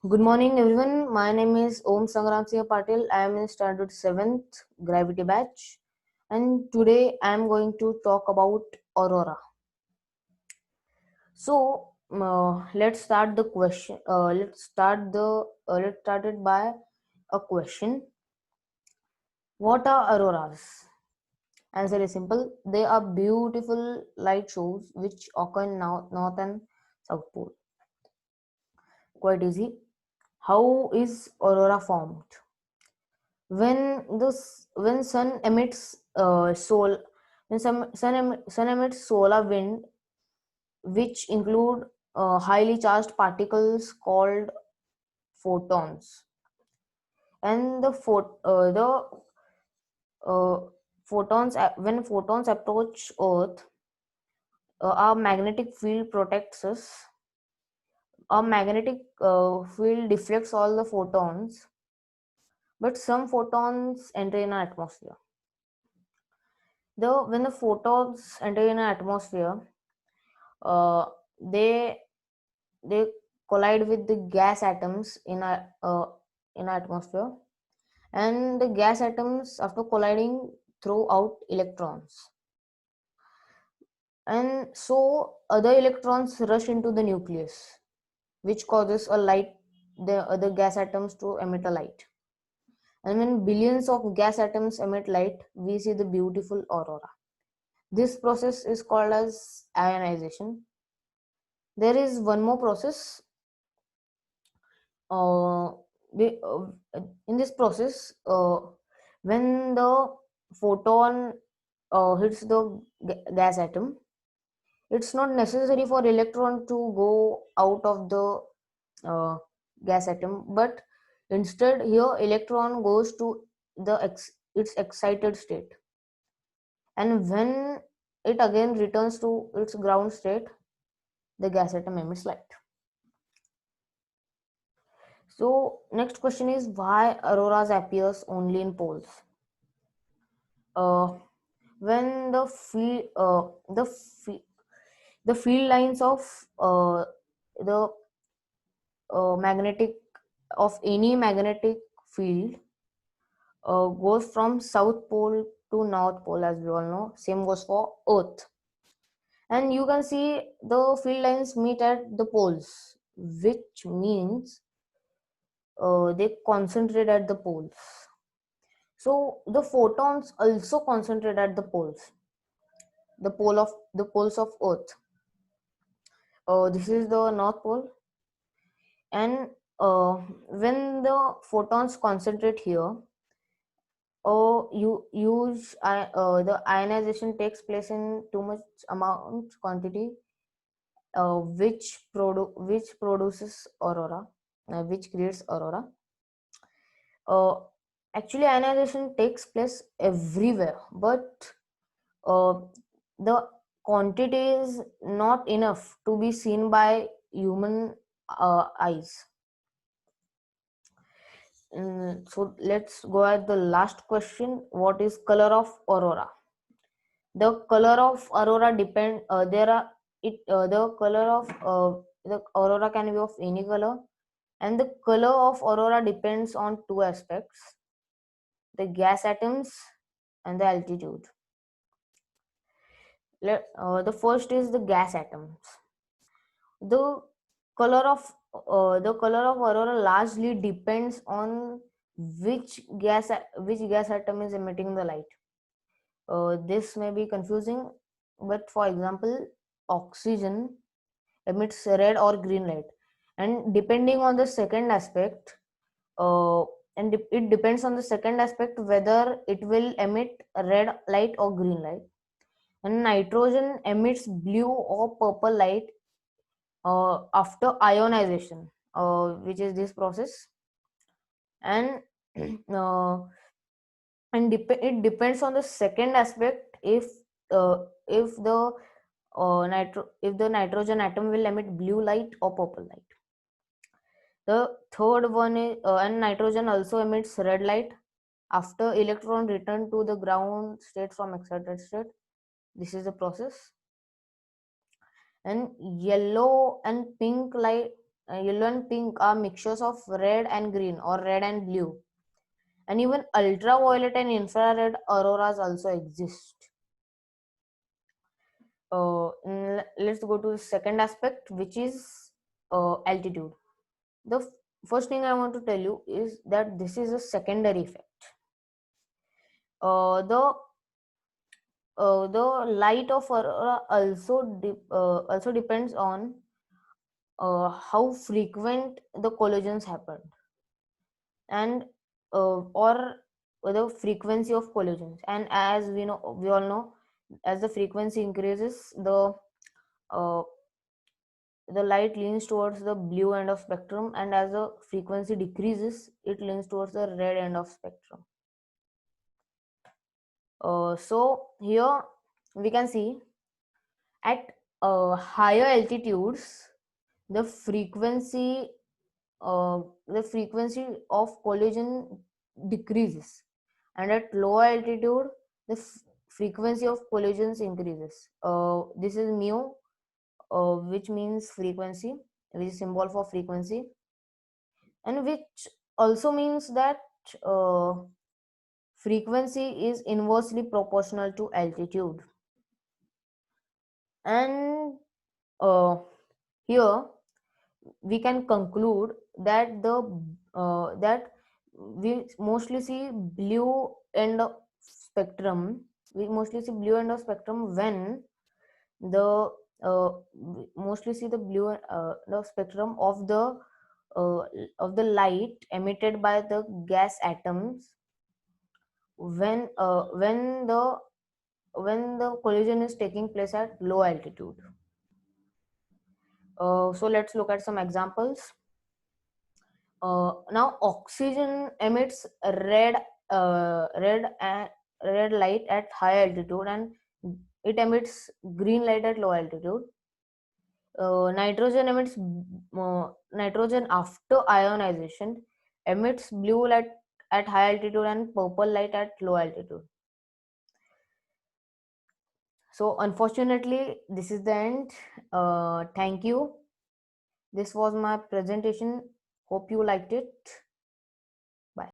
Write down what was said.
Good morning, everyone. My name is Om Sangram Singh Patil. I am in standard 7th gravity batch, and today I am going to talk about aurora. So let's start the question. Let's start it by a question. What are auroras? Answer is simple. They are beautiful light shows which occur in North and South Pole. Quite easy. How is aurora formed? When sun emits sun emits solar wind, which include highly charged particles called photons, and the uh, when photons approach earth, our magnetic field protects us. Our magnetic field deflects all the photons, but some photons enter in our atmosphere. When the photons enter in our atmosphere, uh, they they collide with the gas atoms in our atmosphere, and the gas atoms, after colliding, throw out electrons, and so other electrons rush into the nucleus, which causes a light the other gas atoms to emit a light. And when billions of gas atoms emit light, we see the beautiful aurora. This process is called as ionization. There is one more process. uh, in this process, when the photon hits the gas atom, it's not necessary for electron to go out of the uh, gas atom, but instead here electron goes to its excited state, and when it again returns to its ground state, the gas atom emits light. So next question is, why auroras appears only in poles? uh, when the field lines of the magnetic of any magnetic field goes from south pole to north pole, as we all know. Same goes for earth, and you can see the field lines meet at the poles, which means they concentrate at the poles. So the photons also concentrate at the poles, the poles of earth. This is the north pole, and when the photons concentrate here, the ionization takes place in too much amount quantity, which produces aurora, which creates aurora. uh, Actually, ionization takes place everywhere, but uh, the quantity is not enough to be seen by human eyes. So let's go at the last question. What is color of aurora? The color of aurora depend there are it the color of the aurora can be of any color, and the color of aurora depends on two aspects: the gas atoms and the altitude. The first is the gas atoms. The the color of aurora largely depends on which gas atom is emitting the light. This may be confusing, but for example, oxygen emits red or green light, and depending on the second aspect, uh, it depends on the second aspect whether it will emit a red light or green light. And nitrogen emits blue or purple light after ionization, which is this process, and uh, it depends on the second aspect uh, if the nitrogen atom will emit blue light or purple light. The third one is and nitrogen also emits red light after electron return to the ground state from excited state. This is the process. And yellow and pink light yellow and pink are mixtures of red and green or red and blue. And even ultraviolet and infrared auroras also exist. Let's go to the second aspect, which is altitude. The first thing I want to tell you is that this is a secondary effect. Uh, the the light of aurora also depends on how frequent the collisions happen, and or the frequency of collisions. And as we all know, as the frequency increases, uh, the light leans towards the blue end of spectrum, and as the frequency decreases, it leans towards the red end of spectrum. So here we can see at higher altitudes, the frequency the frequency of collision decreases, and at lower altitude the frequency of collisions increases. This is mu, which means frequency, which is symbol for frequency, and which also means that uh, frequency is inversely proportional to altitude. And here we can conclude that that we mostly see blue end of spectrum we mostly see blue end of spectrum when the we mostly see the spectrum uh, of the light emitted by the gas atoms when the collision is taking place at low altitude. So let's look at some examples. Now oxygen emits red light at high altitude, and it emits green light at low altitude. Nitrogen after ionization emits blue light at high altitude and purple light at low altitude. So unfortunately, this is the end. Thank you. This was my presentation. Hope you liked it. Bye.